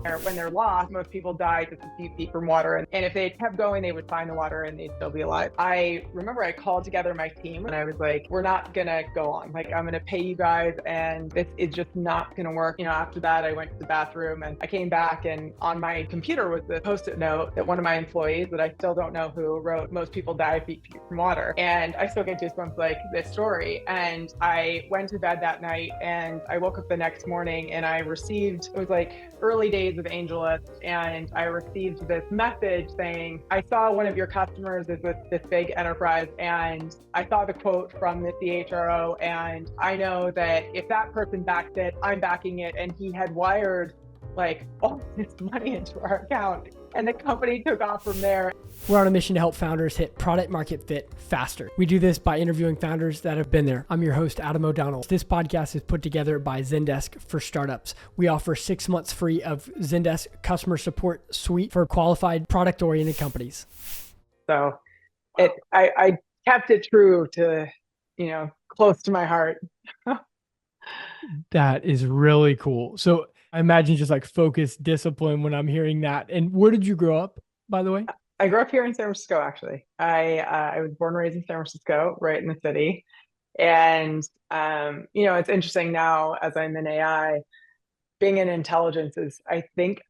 When they're lost, most people die just a few feet from water. And if they kept going, they would find the water and they'd still be alive. I remember I called together my team and I was like, we're not going to go on. Like, I'm going to pay you guys and this is just not going to work. After that, I went to the bathroom and I came back, and on my computer was the post-it note that one of my employees, that I still don't know who, wrote, most people die a feet from water. And I still get goosebumps like this story. And I went to bed that night and I woke up the next morning and I received, it was like early days of AngelList, and I received this message saying, I saw one of your customers is with this big enterprise, and I saw the quote from the CHRO, and I know that if that person backs it, I'm backing it. And he had wired like all this money into our account, and the company took off from there. We're on a mission to help founders hit product market fit faster. We do this by interviewing founders that have been there. I'm your host, Adam O'Donnell. This podcast is put together by Zendesk for startups. We offer 6 months free of Zendesk customer support suite for qualified product-oriented companies. So I kept it true to, close to my heart. That is really cool. So I imagine just like focus, discipline when I'm hearing that. And where did you grow up, by the way? I grew up here in San Francisco, actually. I was born and raised in San Francisco, right in the city. And, it's interesting now as I'm in AI, being in intelligence is, I think,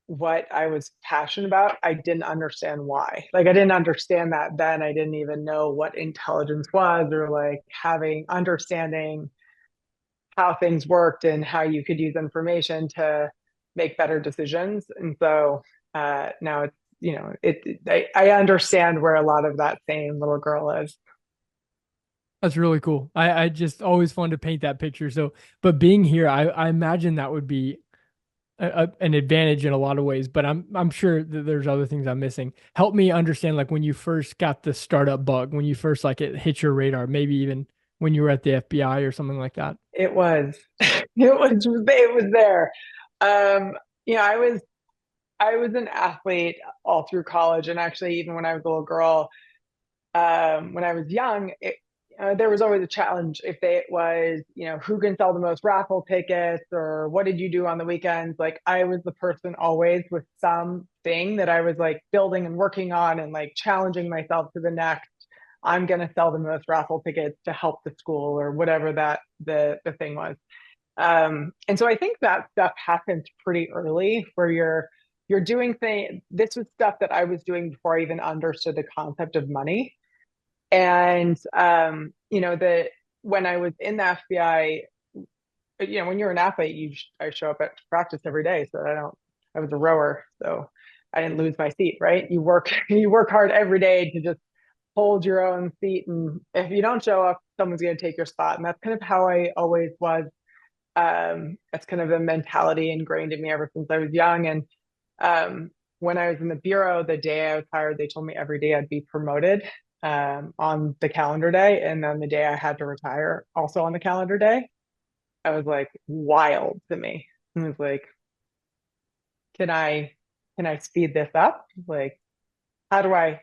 what I was passionate about. I didn't understand why. Like, I didn't understand that then. I didn't even know what intelligence was, or like understanding how things worked and how you could use information to make better decisions. And so now it's, I understand where a lot of that same little girl is. That's really cool. I just always fun to paint that picture. So, but being here, I imagine that would be an advantage in a lot of ways, but I'm sure that there's other things I'm missing. Help me understand, like when you first got the startup bug, when you first like it hit your radar, maybe even when you were at the FBI or something like that. It was, it was there. I was an athlete all through college, and actually even when I was a little girl, when I was young, there was always a challenge. If it was, who can sell the most raffle tickets, or what did you do on the weekends? Like, I was the person always with something that I was like building and working on and like challenging myself to the next. I'm going to sell the most raffle tickets to help the school, or whatever that the thing was. And so I think that stuff happens pretty early, where you're doing things. This was stuff that I was doing before I even understood the concept of money. And that when I was in the FBI, when you're an athlete, I show up at practice every day. So I was a rower, so I didn't lose my seat, right? You work hard every day to just hold your own seat, and if you don't show up, someone's going to take your spot. And that's kind of how I always was. That's kind of a mentality ingrained in me ever since I was young. And when I was in the bureau, the day I was hired, they told me every day I'd be promoted on the calendar day, and then the day I had to retire, also on the calendar day. I was like, wild to me. And I was like, can I speed this up? Like, how do I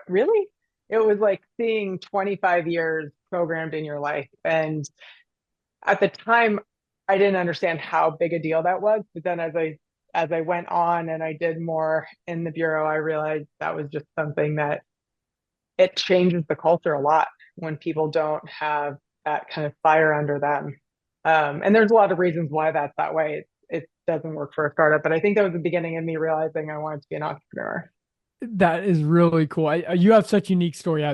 really? It was like seeing 25 years programmed in your life. And at the time, I didn't understand how big a deal that was. But then as I went on and I did more in the bureau, I realized that was just something that it changes the culture a lot when people don't have that kind of fire under them. And there's a lot of reasons why that's that way. It doesn't work for a startup, but I think that was the beginning of me realizing I wanted to be an entrepreneur. That is really cool. You have such a unique story. I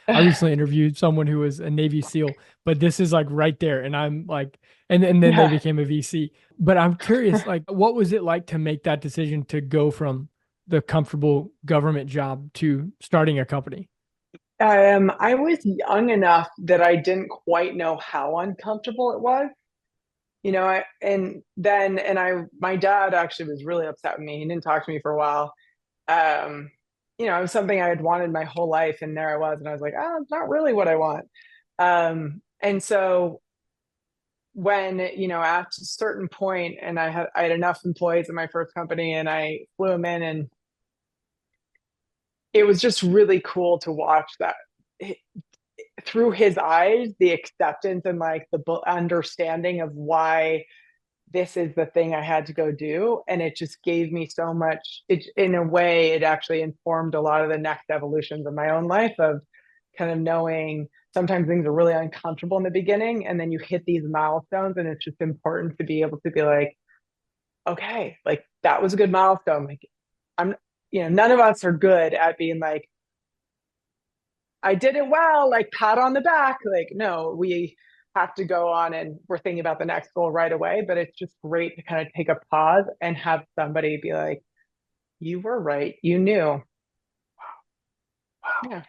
recently interviewed someone who was a Navy SEAL, but this is like right there. And I'm like, and then they became a VC. But I'm curious, like, what was it like to make that decision to go from the comfortable government job to starting a company? I was young enough that I didn't quite know how uncomfortable it was. My dad actually was really upset with me. He didn't talk to me for a while. It was something I had wanted my whole life, and there I was, and I was like, it's not really what I want. And so when, at a certain point, and I had enough employees in my first company, and I flew them in, and it was just really cool to watch that through his eyes, the acceptance and like the understanding of why this is the thing I had to go do. And it just gave me so much. It, in a way, it actually informed a lot of the next evolutions of my own life of kind of knowing sometimes things are really uncomfortable in the beginning. And then you hit these milestones, and it's just important to be able to be like, okay, like that was a good milestone. Like, I'm, none of us are good at being like, I did it well, like pat on the back. Like, no, we have to go on and we're thinking about the next goal right away. But it's just great to kind of take a pause and have somebody be like, you were right. You knew. Wow. Yeah.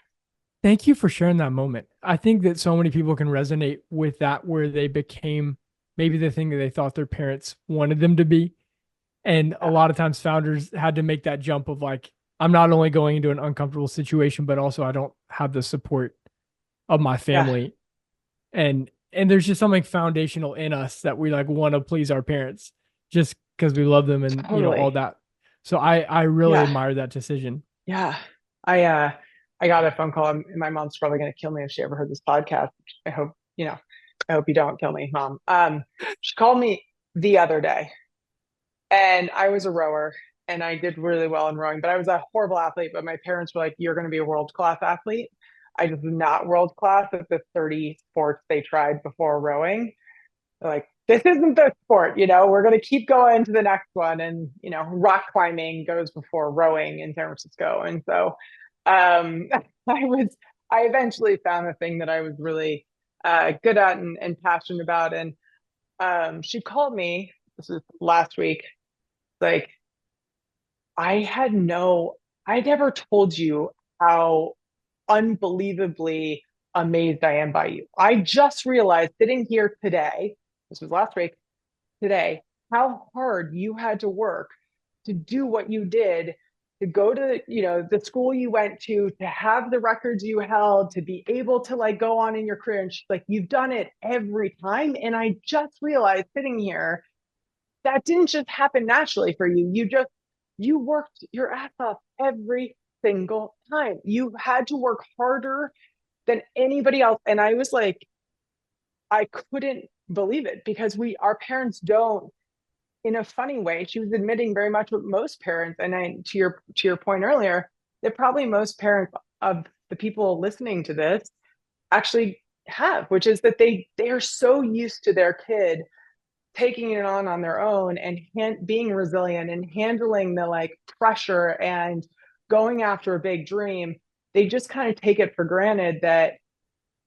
Thank you for sharing that moment. I think that so many people can resonate with that, where they became maybe the thing that they thought their parents wanted them to be. And a Yeah. lot of times founders had to make that jump of like, I'm not only going into an uncomfortable situation, but also I don't have the support of my Yeah. family. And there's just something foundational in us that we like want to please our parents just because we love them and all Totally. that. So I really Yeah. admire that decision. Yeah. I, uh, I got a phone call, and my mom's probably going to kill me if she ever heard this podcast. I hope, I hope you don't kill me, mom. She called me the other day, and I was a rower, and I did really well in rowing, but I was a horrible athlete. But my parents were like, "You're going to be a world class athlete." I was not world class at the 30 sports they tried before rowing. They're like, "This isn't the sport, we're going to keep going to the next one." And, rock climbing goes before rowing in San Francisco. And so I was, I eventually found the thing that I was really good at and passionate about. And she called me, this was last week, like, I had no, I never told you how unbelievably amazed I am by you. I just realized sitting here today, this was last week, today, how hard you had to work to do what you did, to go to, the school you went to have the records you held, to be able to like go on in your career. And she's like, you've done it every time. And I just realized sitting here that didn't just happen naturally for you. You worked your ass off every single time. You had to work harder than anybody else. And I was like, I couldn't believe it because our parents don't, in a funny way. She was admitting very much what most parents, and to your point earlier, that probably most parents of the people listening to this actually have, which is that they are so used to their kid taking it on their own and being resilient and handling the like pressure and going after a big dream. They just kind of take it for granted that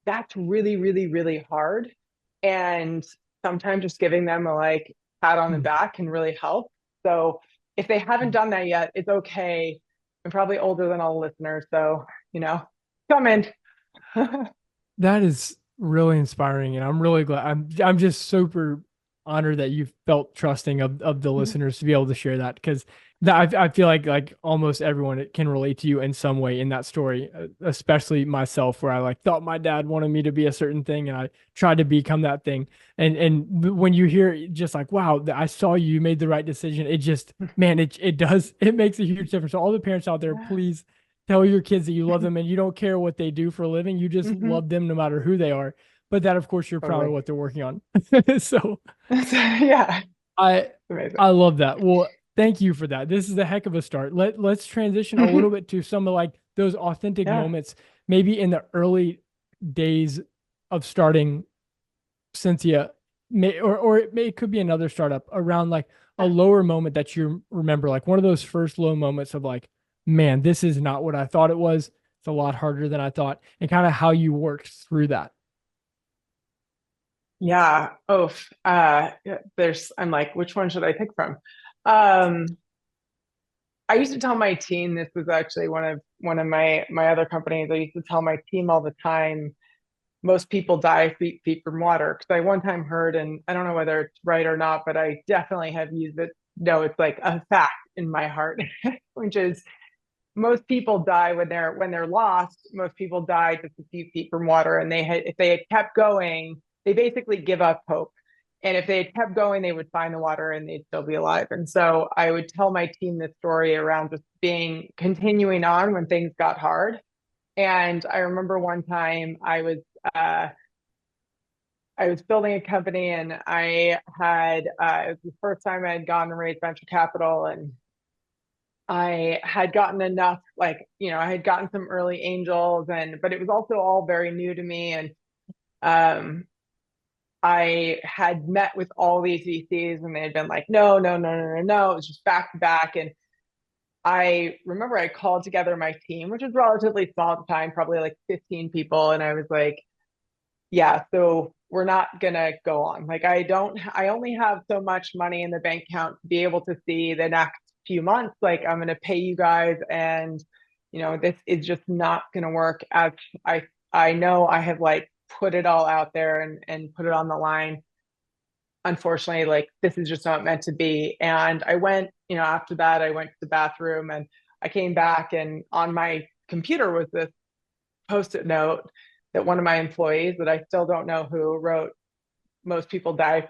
that's really, really, really hard. And sometimes just giving them a like pat on the Hmm. back can really help. So if they haven't done that yet, it's okay. I'm probably older than all the listeners, so come in. That is really inspiring, and I'm really glad. I'm just super honored that you felt trusting of the listeners to be able to share that, because that I feel like almost everyone can relate to you in some way in that story, especially myself, where I like thought my dad wanted me to be a certain thing, and I tried to become that thing. And when you hear just like, wow, I saw you made the right decision, it just, man, it does, it makes a huge difference. So all the parents out there, please tell your kids that you love them and you don't care what they do for a living. You just Mm-hmm. love them no matter who they are. But that, of course, you're proud of Totally. what they're working on. So Yeah, I amazing. I love that. Well, thank you for that. This is a heck of a start. Let's transition a little bit to some of like those authentic Yeah. moments, maybe in the early days of starting Censia, it could be another startup around like a Yeah. lower moment that you remember, like one of those first low moments of like, man, this is not what I thought it was. It's a lot harder than I thought, and kind of how you worked through that. Yeah. Oh, yeah, I'm like, which one should I pick from? Um, I used to tell my team, this was actually one of my other companies. I used to tell my team all the time, most people die feet from water. Because I one time heard, and I don't know whether it's right or not, but I definitely have used it. No, it's like a fact in my heart, which is most people die when they're lost. Most people die just a few feet from water, and if they had kept going, they basically give up hope. And if they had kept going, they would find the water and they'd still be alive. And so I would tell my team this story around just continuing on when things got hard. And I remember one time I was uh, I was building a company, and I had it was the first time I had gone and raised venture capital, and I had gotten enough, like, I had gotten some early angels, but it was also all very new to me. And um, I had met with all these VCs, and they had been like, no, no, no, no, no, no. It was just back to back. And I remember I called together my team, which was relatively small at the time, probably like 15 people. And I was like, yeah, so we're not gonna go on. Like, I only have so much money in the bank account to be able to see the next few months. Like, I'm gonna pay you guys, and this is just not gonna work. As I I know I have like put it all out there and put it on the line. Unfortunately, like, this is just not meant to be. And I went, after that, I went to the bathroom, and I came back, and on my computer was this post-it note that one of my employees, that I still don't know who, wrote, "Most people die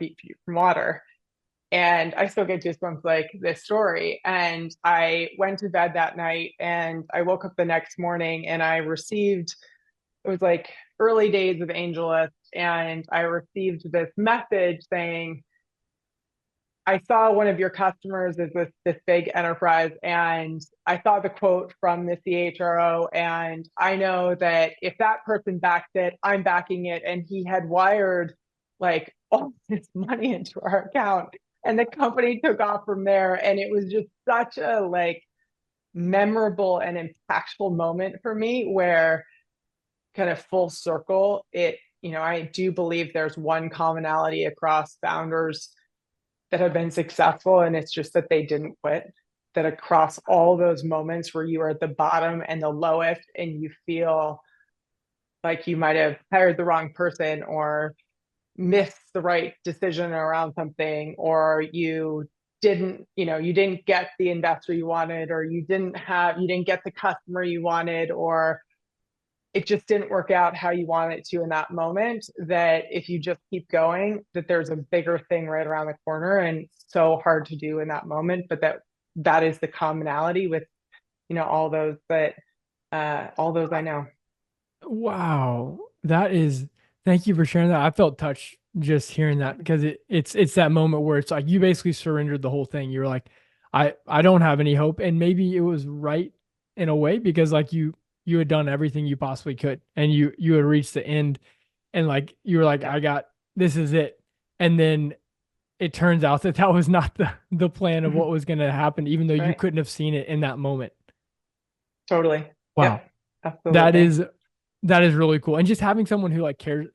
from water." And I still get goosebumps like this story. And I went to bed that night, and I woke up the next morning, and I received, it was like early days of AngelList, and I received this message saying, "I saw one of your customers is this big enterprise, and I saw the quote from the CHRO, and I know that if that person backs it, I'm backing it." And he had wired like all this money into our account, and the company took off from there. And it was just such a like memorable and impactful moment for me, where kind of full circle, I do believe there's one commonality across founders that have been successful, and it's just that they didn't quit. That across all those moments where you are at the bottom and the lowest, and you feel like you might have hired the wrong person, or missed the right decision around something, or you didn't get the investor you wanted, or you didn't get the customer you wanted, or it just didn't work out how you want it to in that moment, that if you just keep going, that there's a bigger thing right around the corner. And it's so hard to do in that moment, but that is the commonality with, all those I know. Wow. That is, thank you for sharing that. I felt touched just hearing that because it's that moment where it's like you basically surrendered the whole thing. You were like, I don't have any hope. And maybe it was right in a way because like you had done everything you possibly could and you had reached the end and like you were like, Yeah. I got this is it. And then it turns out that that was not the plan of what Mhm. was going to happen, even though you Right. couldn't have seen it in that moment. Totally. Wow. Yep. That Absolutely. is that is really cool. And just having someone who like cares.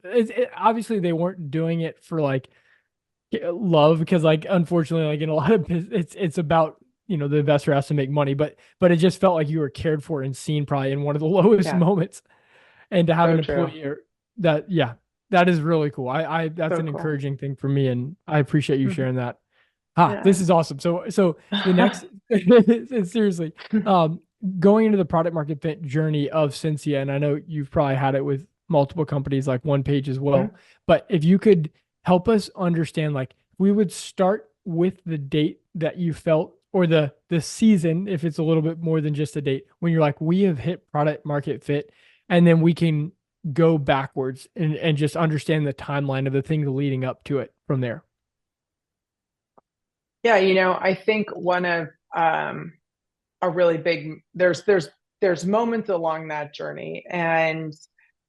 Obviously, they weren't doing it for like love because like unfortunately, like in a lot of it's about the investor has to make money, but it just felt like you were cared for and seen probably in one of the lowest Yeah. moments. And to have So an true. employee that yeah, that is really cool. I that's So an cool. encouraging thing for me, and I appreciate you Mhm. sharing that. Ah, this Yeah. is awesome. So the next seriously, um, going into the product market fit journey of Censia, and I know you've probably had it with multiple companies like One Page as well. Mhm. But if you could help us understand, like we would start with the date that you felt or the season, if it's a little bit more than just a date, when you're like, we have hit product market fit, and then we can go backwards and just understand the timeline of the things leading up to it from there. Yeah, I think one of a really big there's moments along that journey, and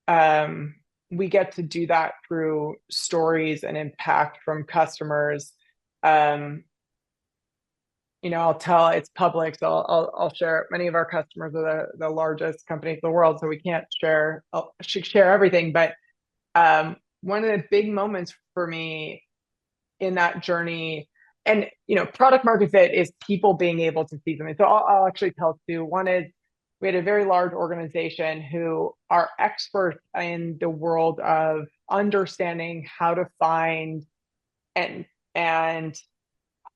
um we get to do that through stories and impact from customers. um I'll tell, it's public, so I'll share. Many of our customers are the largest companies in the world, so we can't share everything. But one of the big moments for me in that journey, and product market fit is people being able to see something. So I'll actually tell two. One is, we had a very large organization who are experts in the world of understanding how to find and and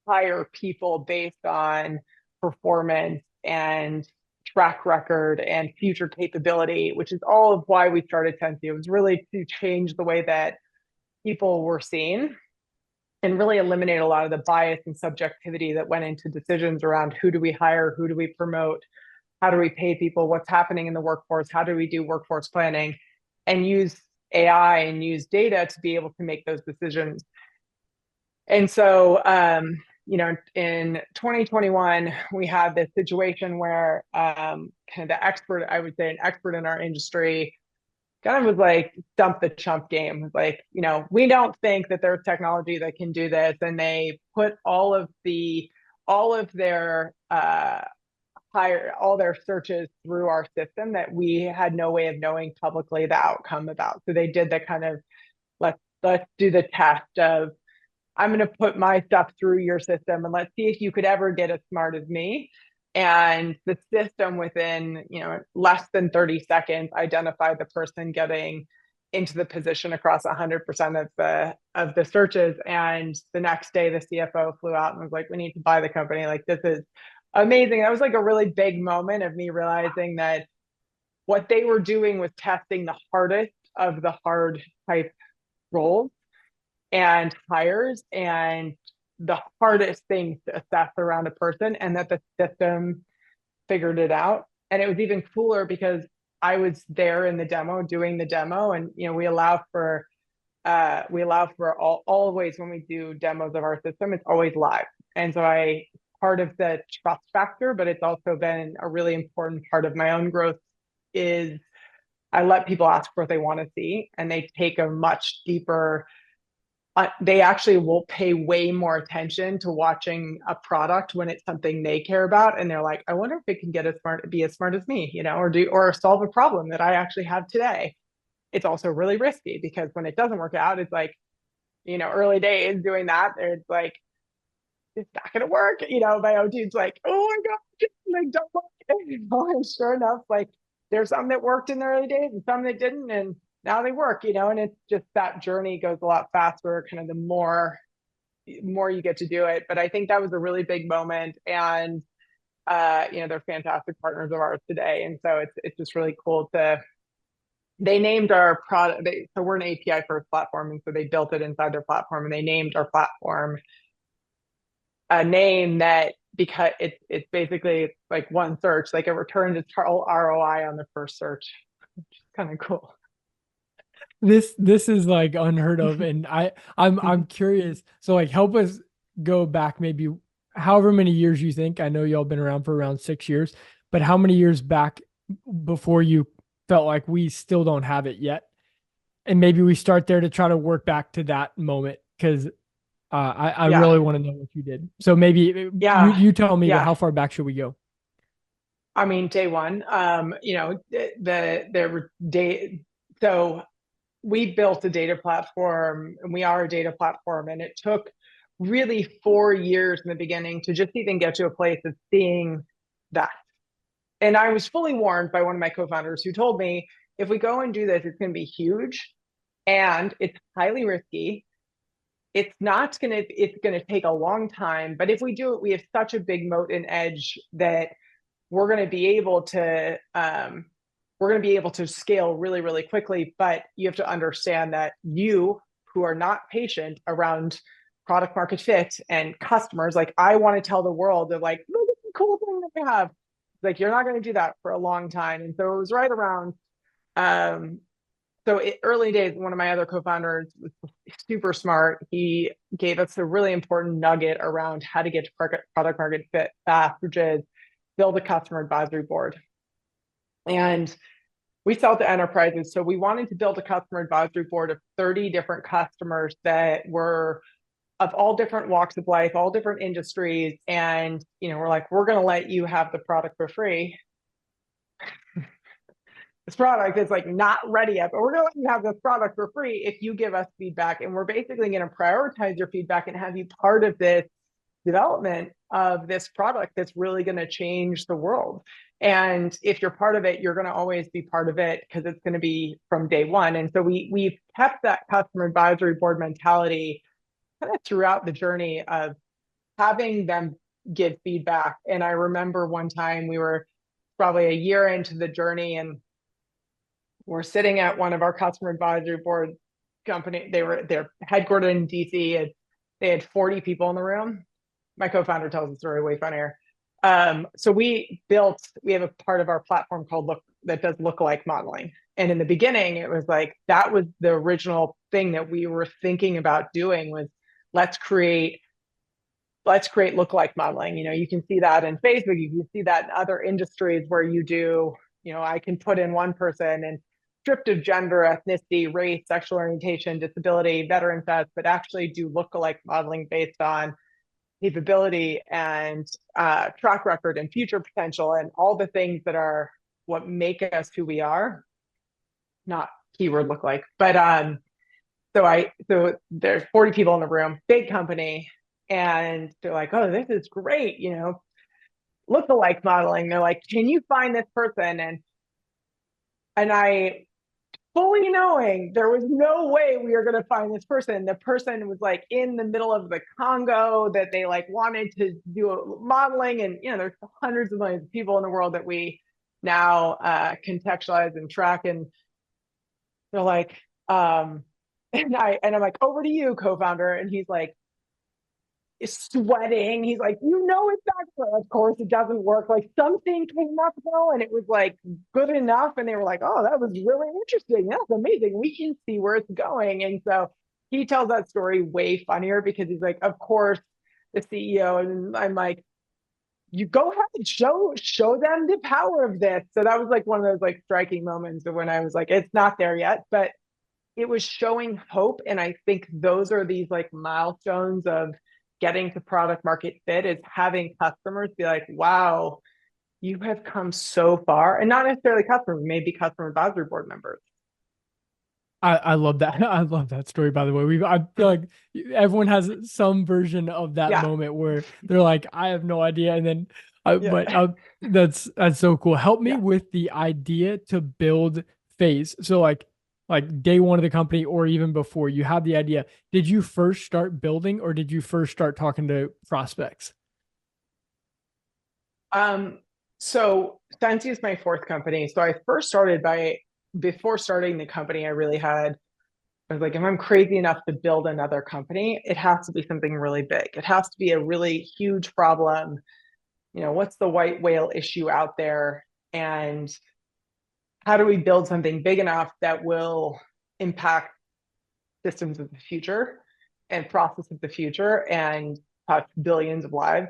hire people based on performance and track record and future capability, which is all of why we started Censia. It was really to change the way that people were seen, and really eliminate a lot of the bias and subjectivity that went into decisions around who do we hire, who do we promote, how do we pay people, what's happening in the workforce, how do we do workforce planning, and use AI and use data to be able to make those decisions. And so, in 2021, we had this situation where kind of the expert, I would say an expert in our industry, kind of was like dump the chump game. Like, we don't think that there's technology that can do this. And they put all of their all their searches through our system that we had no way of knowing publicly the outcome about. So they did the kind of let's do the test of I'm going to put my stuff through your system and let's see if you could ever get as smart as me. And the system within, less than 30 seconds identified the person getting into the position across 100% of the searches. And the next day, the CFO flew out and was like, "We need to buy the company. Like, this is amazing." That was like a really big moment of me realizing that what they were doing was testing the hardest of the hard type roles and hires and the hardest things to assess around a person, and that the system figured it out. And it was even cooler because I was there in the demo doing the demo, and we allow for always when we do demos of our system, it's always live. And so I part of the trust factor, but it's also been a really important part of my own growth is I let people ask for what they want to see, and they take a much deeper they actually will pay way more attention to watching a product when it's something they care about. And they're like, I wonder if it can be as smart as me, or solve a problem that I actually have today. It's also really risky because when it doesn't work out, it's like, early days doing that, it's like, it's not going to work. My own team's like, oh my God, like, don't work. And sure enough, like, there's some that worked in the early days and some that didn't. And now they work, and it's just that journey goes a lot faster, kind of the more you get to do it. But I think that was a really big moment. And, they're fantastic partners of ours today. And so it's just really cool they named our product. So we're an API first platform. And so they built it inside their platform, and they named our platform a name that because it's basically like one search, like it returned its ROI on the first search, which is kind of cool. This is like unheard of, and I'm curious. So like, help us go back maybe however many years you think. I know y'all been around for around 6 years, but how many years back before you felt like we still don't have it yet? And maybe we start there to try to work back to that moment because I Yeah. really want to know what you did. So maybe Yeah. you tell me, but Yeah. how far back should we go? I mean, day one, there were so we built a data platform, and we are a data platform, and it took really 4 years in the beginning to just even get to a place of seeing that. And I was fully warned by one of my co-founders who told me, if we go and do this, it's going to be huge and it's highly risky. It's going to take a long time, but if we do it, we have such a big moat and edge that we're going to be able to scale really, really quickly. But you have to understand that you who are not patient around product market fit and customers, like I want to tell the world of like, look at the cool thing that we have. Like you're not going to do that for a long time. And so it was right around early days, one of my other co-founders was super smart. He gave us a really important nugget around how to get to product market fit fast, which is build a customer advisory board. And we sell to enterprises. So we wanted to build a customer advisory board of 30 different customers that were of all different walks of life, all different industries. And, we're like, we're going to let you have the product for free. This product is like not ready yet, but we're going to let you have this product for free if you give us feedback. And we're basically going to prioritize your feedback and have you part of this development of this product that's really going to change the world. And if you're part of it, you're going to always be part of it because it's going to be from day one. And so we've kept that customer advisory board mentality kind of throughout the journey of having them give feedback. And I remember one time we were probably a year into the journey, and we're sitting at one of our customer advisory board company. They're headquartered in DC. They had 40 people in the room. My co-founder tells the story way funnier. So we have a part of our platform called Look that does lookalike modeling. And in the beginning, it was like that was the original thing that we were thinking about doing was let's create let's create lookalike modeling. You can see that in Facebook, you can see that in other industries where you do, I can put in one person and descriptive gender, ethnicity, race, sexual orientation, disability, veteran status, but actually do lookalike modeling based on capability and track record and future potential and all the things that are what make us who we are, not keyword look like. But so there's 40 people in the room, big company, and they're like, oh, this is great, look-alike modeling. They're like, can you find this person? And I fully knowing there was no way we were going to find this person. The person was like in the middle of the Congo that they like wanted to do a modeling. And, there's hundreds of millions of people in the world that we now contextualize and track. And they're like, and I'm like, over to you, co-founder. And he's like, is sweating. He's like, it's not good. Of course, it doesn't work. Like something came up though, and it was like good enough. And they were like, oh, that was really interesting. That's amazing. We can see where it's going. And so he tells that story way funnier because he's like, of course, the CEO. And I'm like, you go ahead and show them the power of this. So that was like one of those like striking moments of when I was like, it's not there yet, but it was showing hope. And I think those are these like milestones of getting to product market fit is having customers be like, wow, you have come so far. And not necessarily customers, maybe customer advisory board members. I love that. I love that story, by the way. I feel like everyone has some version of that Yeah. moment where they're like, I have no idea. And then, Yeah. that's so cool. Help me Yeah. with the idea to build phase. So like day one of the company, or even before you had the idea, did you first start building or did you first start talking to prospects? So Censia is my fourth company. So I first started before starting the company, I was like, if I'm crazy enough to build another company, it has to be something really big. It has to be a really huge problem. What's the white whale issue out there? And how do we build something big enough that will impact systems of the future and process of the future and touch billions of lives?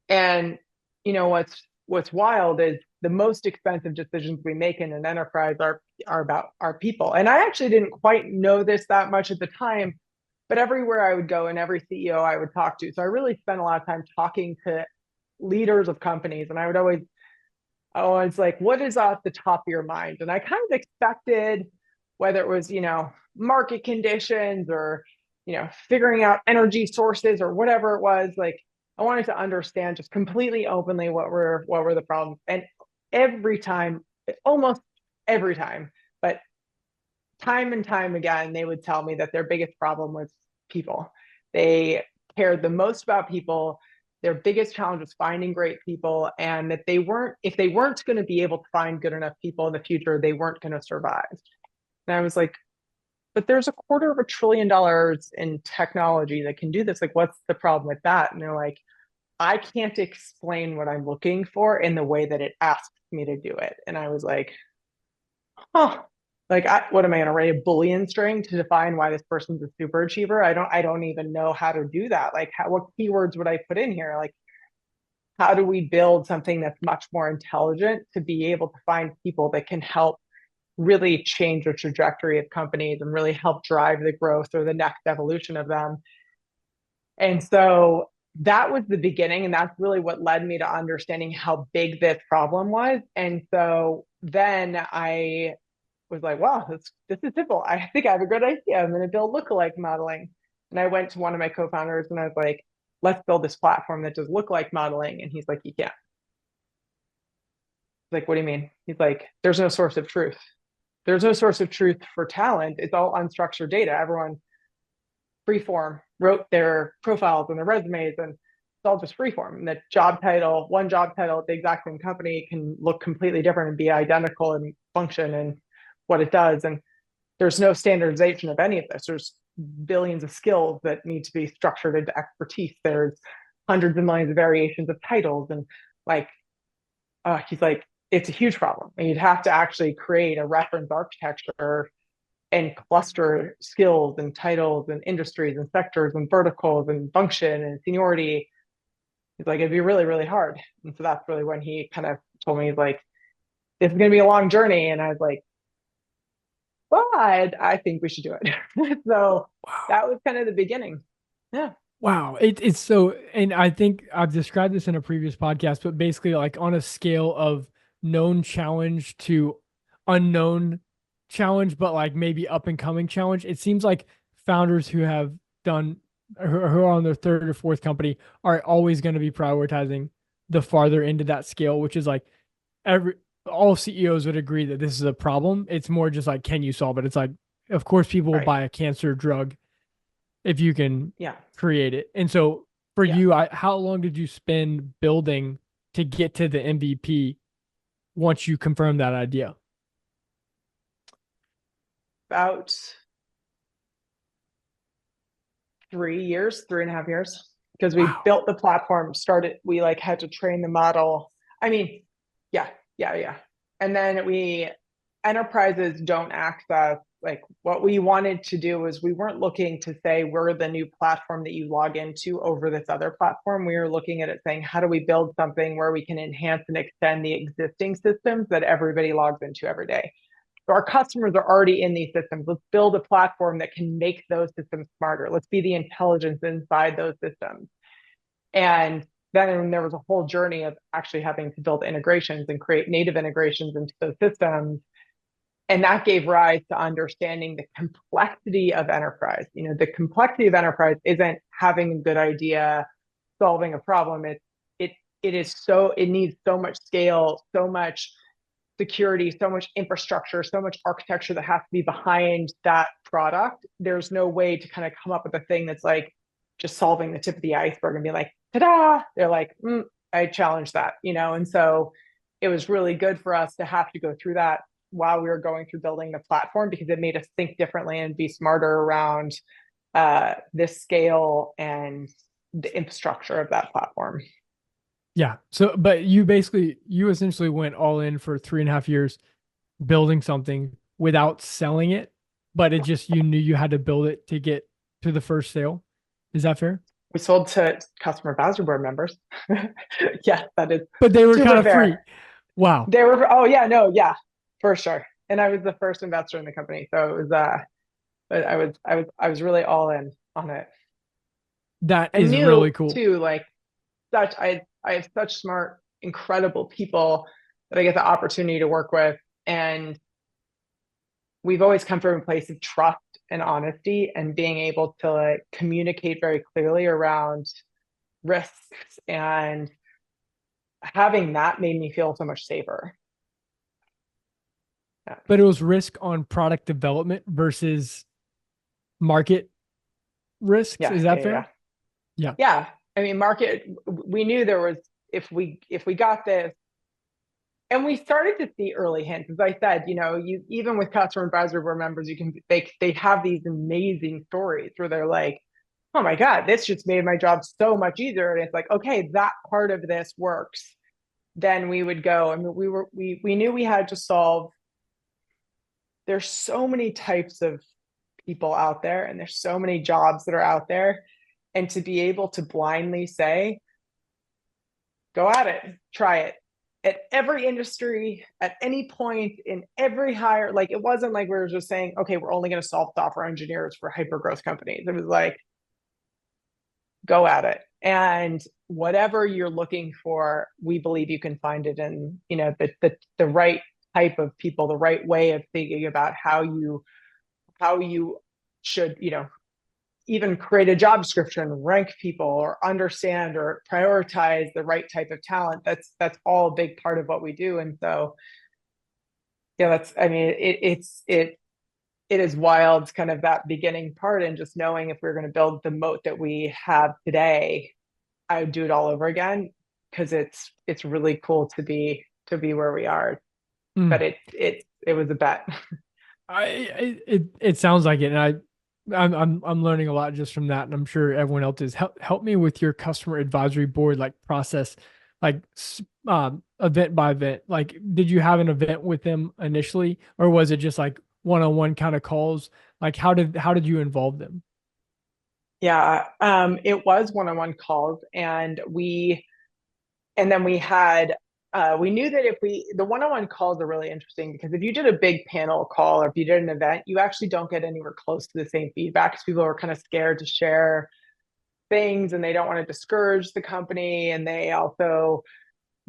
And what's wild is the most expensive decisions we make in an enterprise are about our people. And I actually didn't quite know this that much at the time, but everywhere I would go and every CEO I would talk to. So I really spent a lot of time talking to leaders of companies, and I was like, what is off the top of your mind? And I kind of expected whether it was, market conditions or, figuring out energy sources or whatever it was, like I wanted to understand just completely openly what were the problems. And every time, almost every time, but time and time again, they would tell me that their biggest problem was people. They cared the most about people. Their biggest challenge was finding great people, and that if they weren't going to be able to find good enough people in the future, they weren't going to survive. And I was like, but there's $250 billion in technology that can do this. Like, what's the problem with that? And they're like, I can't explain what I'm looking for in the way that it asks me to do it. And I was like, huh, like what am I going to write a Boolean string to define why this person's a super achiever? I don't even know how to do that. Like what keywords would I put in here? Like how do we build something that's much more intelligent to be able to find people that can help really change the trajectory of companies and really help drive the growth or the next evolution of them? And so that was the beginning. And that's really what led me to understanding how big this problem was. And so then I was like, wow, this is simple. I think I have a good idea. I'm going to build lookalike modeling. And I went to one of my co-founders and I was like, let's build this platform that does lookalike modeling. And he's like, you can't. Like, what do you mean? He's like, there's no source of truth. There's no source of truth for talent. It's all unstructured data. Everyone freeform wrote their profiles and their resumes, and it's all just freeform. And the one job title at the exact same company can look completely different and be identical in function and what it does. And there's no standardization of any of this. There's billions of skills that need to be structured into expertise. There's hundreds of millions of variations of titles and Like, he's like, it's a huge problem. And you'd have to actually create a reference architecture and cluster skills and titles and industries and sectors and verticals and function and seniority. He's like, it'd be really, really hard. And so that's really when he kind of told me, he's like, this is going to be a long journey. And I was like, but I think we should do it. So Wow. that was kind of the beginning. Yeah. Wow. It's so, and I think I've described this in a previous podcast, but basically, like on a scale of known challenge to unknown challenge, but like maybe up and coming challenge, it seems like founders who have done, who are on their third or fourth company are always going to be prioritizing the farther into that scale, which is like every, all CEOs would agree that this is a problem. It's more just like, can you solve it? It's like, of course, people will Right. buy a cancer drug if you can Yeah. create it. And so for Yeah. you, how long did you spend building to get to the MVP once you confirmed that idea? About 3 years, 3.5 years, because we Wow. built the platform, started, we like had to train the model. I mean, yeah, yeah, yeah. And then enterprises don't access, like what we wanted to do was we weren't looking to say we're the new platform that you log into over this other platform. We were looking at it saying, how do we build something where we can enhance and extend the existing systems that everybody logs into every day? So our customers are already in these systems. Let's build a platform that can make those systems smarter. Let's be the intelligence inside those systems. And then there was a whole journey of actually having to build integrations and create native integrations into those systems. And that gave rise to understanding the complexity of enterprise. The complexity of enterprise isn't having a good idea, solving a problem. It needs so much scale, so much security, so much infrastructure, so much architecture that has to be behind that product. There's no way to kind of come up with a thing that's like just solving the tip of the iceberg and be like, ta-da. They're like, I challenge that. And so it was really good for us to have to go through that while we were going through building the platform, because it made us think differently and be smarter around this scale and the infrastructure of that platform. Yeah. So, but you essentially went all in for 3.5 years building something without selling it, but it just, you knew you had to build it to get to the first sale. Is that fair? We sold to customer advisory board members. Yeah, that is But they were kind super of free. fair. Wow. They were, oh yeah, no, yeah, for sure. And I was the first investor in the company, so it was but I was really all in on it. That And is really knew cool. too, like I have such smart, incredible people that I get the opportunity to work with, and we've always come from a place of trust and honesty and being able to like communicate very clearly around risks, and having that made me feel so much safer. Yeah. But it was risk on product development versus market risks. Yeah, Is yeah, that yeah. fair? Yeah. Yeah. I mean, we knew there was, if we got this, and we started to see early hints. As I said, you even with customer advisory board members, they have these amazing stories where they're like, oh my God, this just made my job so much easier. And it's like, okay, that part of this works. Then we would go. I mean, we knew we had to solve. There's so many types of people out there, and there's so many jobs that are out there. And to be able to blindly say, go at it, try it at every industry, at any point, in every hire. Like, it wasn't like we were just saying, okay, we're only going to solve software engineers for hyper growth companies. It was like, go at it. And whatever you're looking for, we believe you can find it in, the right type of people, the right way of thinking about how you should, even create a job description, rank people, or understand or prioritize the right type of talent. That's all a big part of what we do. And so, yeah, I mean, it is wild, kind of that beginning part, and just knowing if we're going to build the moat that we have today, I would do it all over again, because it's really cool to be where we are. Mm. But it was a bet. It sounds like it. And I'm learning a lot just from that. And I'm sure everyone else is. Help me with your customer advisory board like process. like event by event? Like, did you have an event with them initially, or was it just like one-on-one kind of calls? Like, how did you involve them? Yeah, it was one-on-one calls, and then we had we knew that if we the one-on-one calls are really interesting because if you did a big panel call or if you did an event, you actually don't get anywhere close to the same feedback because people are kind of scared to share things and they don't want to discourage the company and they also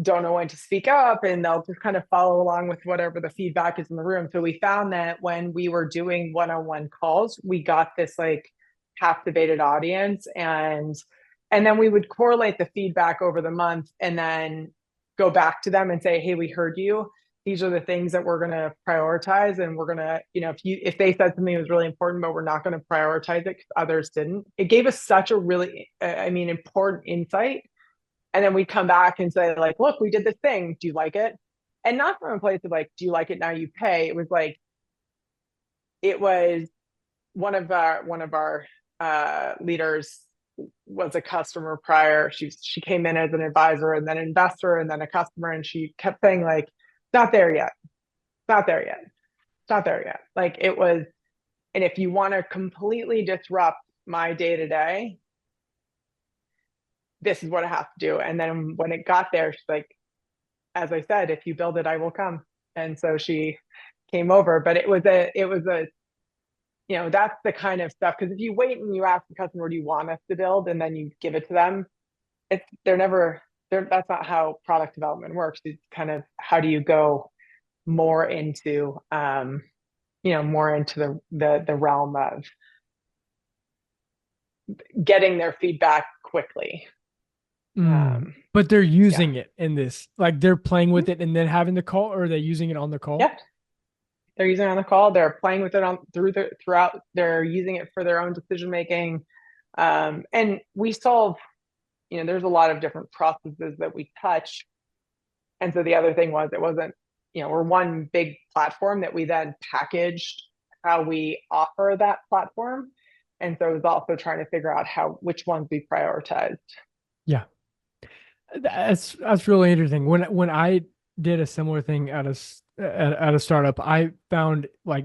don't know when to speak up and they'll just kind of follow along with whatever the feedback is in the room. So we found that when we were doing one-on-one calls, we got this like captivated audience and then we would correlate the feedback over the month and then go back to them and say, hey, we heard you. These are the things that we're going to prioritize and we're going to, if they said something was really important, but we're not going to prioritize it because others didn't. It gave us such a really, important insight and then we'd come back and say, like, look, we did this thing. Do you like it? And not from a place of like, do you like it? Now you pay. It was one of our leaders was a customer prior. She came in as an advisor and then an investor and then a customer. And she kept saying, like, it's not there yet. It's not there yet. It's not there yet. Like it was, and if you want to completely disrupt my day to day, this is what I have to do. And then when it got there, she's like, as I said, if you build it, I will come. And so she came over, but that's the kind of stuff. Cause if you wait and you ask the customer, what do you want us to build? And then you give it to them, that's not how product development works. It's kind of, how do you go more into, more into the realm of getting their feedback quickly. But they're Yeah. using it in this, like they're playing with it and then having the call, or are they using it on the call? Yep. They're using it on the call. They're playing with it throughout. They're using it for their own decision making. And we solve, there's a lot of different processes that we touch. And so the other thing was it wasn't, we're one big platform that we then packaged how we offer that platform. And so it was also trying to figure out which ones we prioritized. Yeah. That's really interesting. When I did a similar thing at a startup, I found like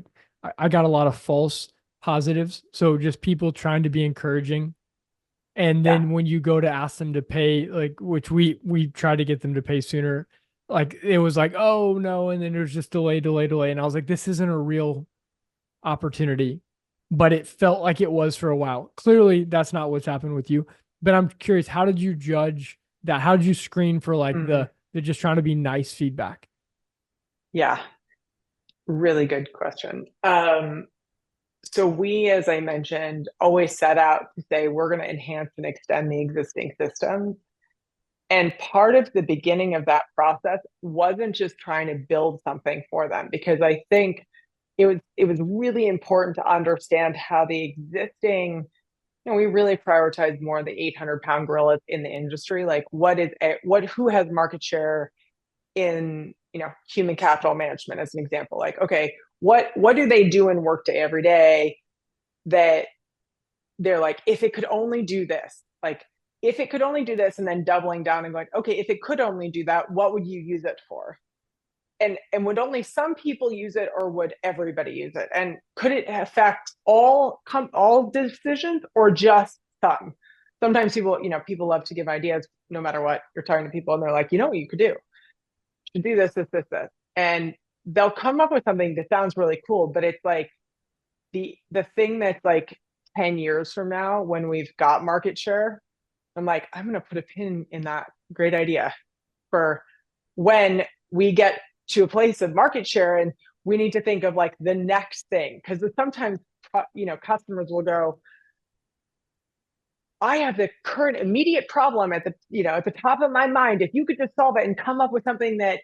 I got a lot of false positives. So just people trying to be encouraging. And Yeah. then when you go to ask them to pay, like which we try to get them to pay sooner, like it was like, oh no, and then there's just delay, delay, delay. And I was like, this isn't a real opportunity. But it felt like it was for a while. Clearly that's not what's happened with you. But I'm curious, how did you judge that? How did you screen for like Mhm. the just trying to be nice feedback? Yeah. Really good question. So we, as I mentioned, always set out to say we're going to enhance and extend the existing systems. And part of the beginning of that process wasn't just trying to build something for them, because I think it was really important to understand how the existing, we really prioritize more of the 800-pound gorillas in the industry. Like who has market share in, human capital management as an example. Like, okay, what do they do in Workday every day that they're like, if it could only do this, like if it could only do this, and then doubling down and going, okay, if it could only do that, what would you use it for? And would only some people use it, or would everybody use it? And could it affect all decisions or just some? Sometimes people love to give ideas no matter what. You're talking to people and they're like, what you could do? You should do this. And they'll come up with something that sounds really cool, but it's like the thing that's like 10 years from now when we've got market share, I'm like, I'm going to put a pin in that great idea for when we get to a place of market share and we need to think of like the next thing. Because sometimes, customers will go, I have the current immediate problem at the top of my mind. If you could just solve it and come up with something that,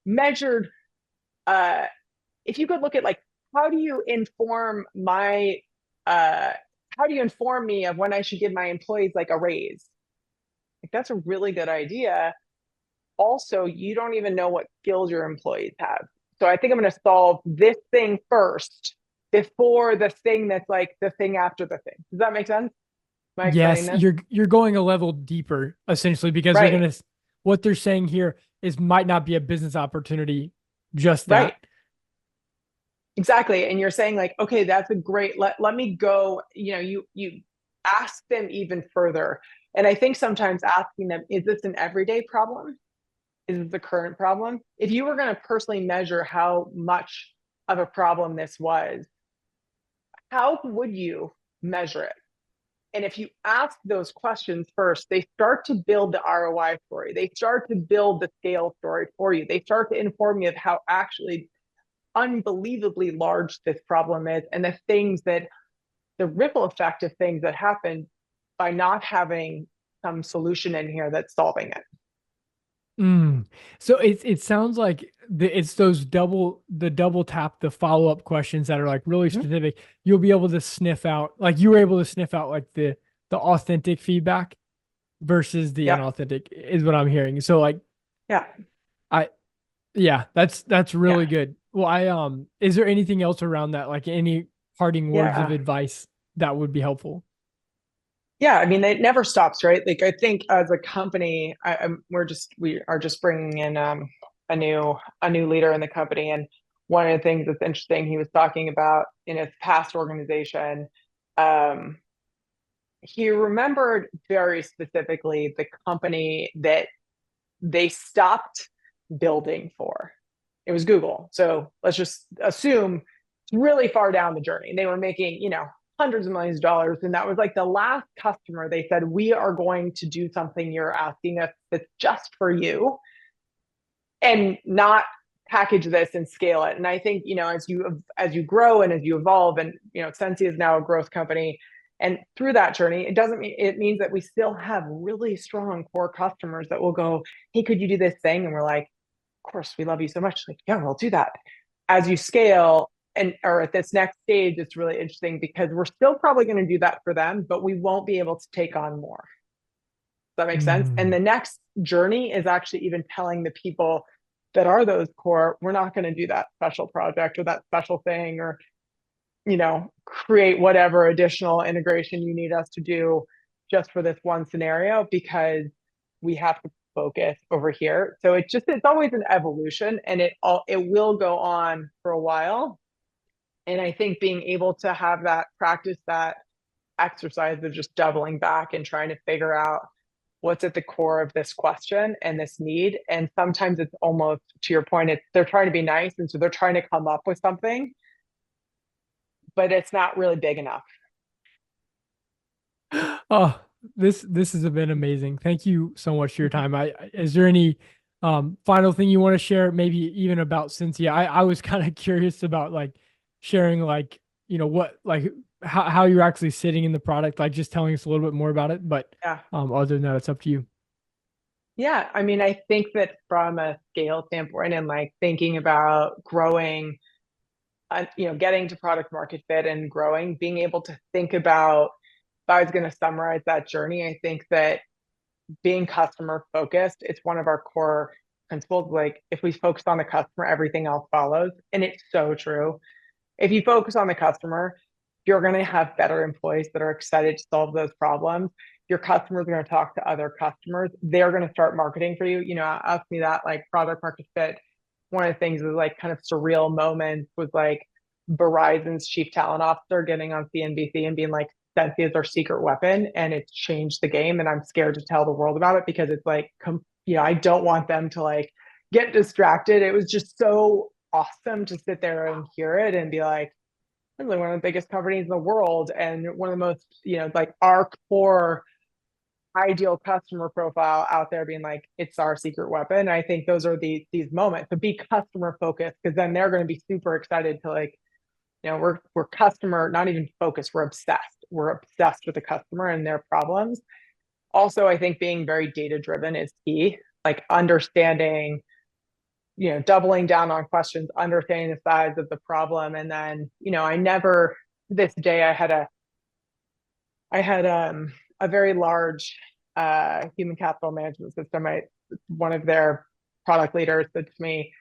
measured, uh, if you could look at like, how do you inform my, uh, how do you inform me of when I should give my employees like a raise? Like, that's a really good idea. Also, you don't even know what skills your employees have. So I think I'm going to solve this thing first before the thing that's like the thing after the thing. Does that make sense? Am I explaining Yes, this? you're going a level deeper essentially because they're Right. gonna what they're saying here is might not be a business opportunity, just Right. that. Exactly. And you're saying like, okay, that's a great, let me go, you ask them even further. And I think sometimes asking them, is this an everyday problem? Is this the current problem? If you were going to personally measure how much of a problem this was, how would you measure it? And if you ask those questions first, they start to build the ROI story. They start to build the scale story for you. They start to inform you of how actually unbelievably large this problem is and the ripple effect of things that happen by not having some solution in here that's solving it. Mm. So it sounds like it's the double tap, the follow up questions that are like really Mm-hmm. specific. You'll be able to sniff out, like you were able to sniff out like the authentic feedback versus the Yep. inauthentic is what I'm hearing. So like Yeah. I yeah, that's Yeah. really good. Well, is there anything else around that, like any parting words of Yeah. advice that would be helpful? Yeah. I mean, it never stops, right? Like I think as a company, we are just bringing in a new leader in the company, and one of the things that's interesting he was talking about in his past organization, um, he remembered very specifically the company that they stopped building for. It was Google. So let's just assume it's really far down the journey. They were making, hundreds of millions of dollars. And that was like the last customer. They said, we are going to do something you're asking us that's just for you and not package this and scale it. And I think, as you grow and as you evolve, and Censia is now a growth company. And through that journey, it means that we still have really strong core customers that will go, hey, could you do this thing? And we're like, of course, we love you so much. Like, yeah, we'll do that. As you scale and or at this next stage, it's really interesting because we're still probably going to do that for them, but we won't be able to take on more. Does that make sense? And Mm. the next journey is actually even telling the people that are those core, we're not going to do that special project or that special thing or, create whatever additional integration you need us to do just for this one scenario because we have to focus over here. So it's always an evolution and it will go on for a while. And I think being able to have that practice, that exercise of just doubling back and trying to figure out what's at the core of this question and this need. And sometimes it's almost to your point, they're trying to be nice. And so they're trying to come up with something, but it's not really big enough. Oh, this has been amazing. Thank you so much for your time. Is there any final thing you want to share, maybe even about Cynthia? I was kind of curious about like sharing like, what like how you're actually sitting in the product, like just telling us a little bit more about it. But Yeah. other than that, it's up to you. Yeah. I mean, I think that from a scale standpoint and like thinking about growing, getting to product market fit and growing, being able to think about, if I was going to summarize that journey, I think that being customer focused, it's one of our core principles. Like if we focus on the customer, everything else follows. And it's so true. If you focus on the customer, you're going to have better employees that are excited to solve those problems. Your customers are going to talk to other customers. They're going to start marketing for you. Ask me that like product market fit. One of the things was like kind of surreal moments was like Verizon's chief talent officer getting on CNBC and being like, Censia is our secret weapon and it's changed the game. And I'm scared to tell the world about it because it's like, I don't want them to like get distracted. It was just so awesome to sit there and hear it and be like, really one of the biggest companies in the world and one of the most, like our core ideal customer profile out there being like, it's our secret weapon. I think those are these moments to be customer focused because then they're going to be super excited to like, we're customer, not even focused, we're obsessed. We're obsessed with the customer and their problems. Also, I think being very data driven is key, like understanding doubling down on questions, understanding the size of the problem. And then, I never, this day, I had a very large human capital management system. One of their product leaders said to me,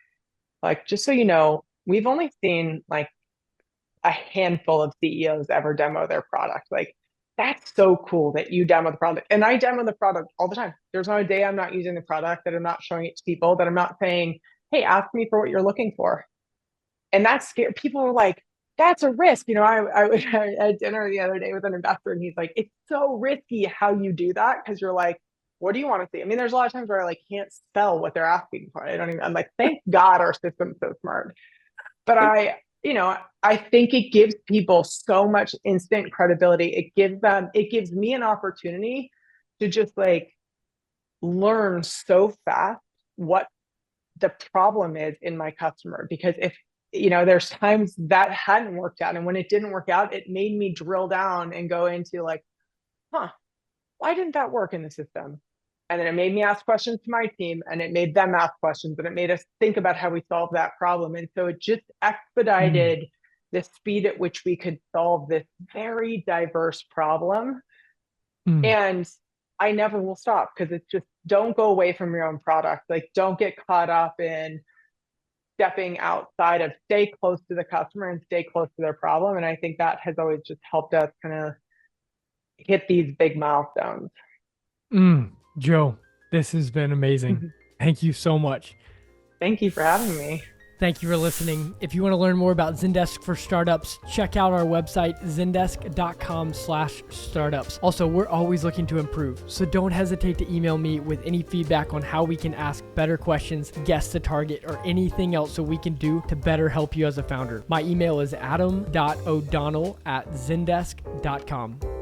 like, just so you know, we've only seen like a handful of CEOs ever demo their product. Like, that's so cool that you demo the product. And I demo the product all the time. There's not a day I'm not using the product, that I'm not showing it to people, that I'm not saying, hey, ask me for what you're looking for. And that's scary. People are like, that's a risk. I was at dinner the other day with an investor, and he's like, it's so risky how you do that, because you're like, what do you want to see? I mean, there's a lot of times where I like can't spell what they're asking for. I'm like, thank God our system's so smart. But I think it gives people so much instant credibility. It gives me an opportunity to just like learn so fast what the problem is in my customer. Because if, there's times that hadn't worked out, and when it didn't work out, it made me drill down and go into like, huh, why didn't that work in the system? And then it made me ask questions to my team, and it made them ask questions, and it made us think about how we solve that problem. And so it just expedited the speed at which we could solve this very diverse problem. And I never will stop, because it's just, don't go away from your own product. Like, don't get caught up in stepping outside of, stay close to the customer and stay close to their problem. And I think that has always just helped us kind of hit these big milestones. Jo, this has been amazing. Thank you so much. Thank you for having me. Thank you for listening. If you want to learn more about Zendesk for startups, check out our website, zendesk.com/startups. Also, we're always looking to improve, so don't hesitate to email me with any feedback on how we can ask better questions, guests to target, or anything else so we can do to better help you as a founder. My email is adam.o'donnell@zendesk.com.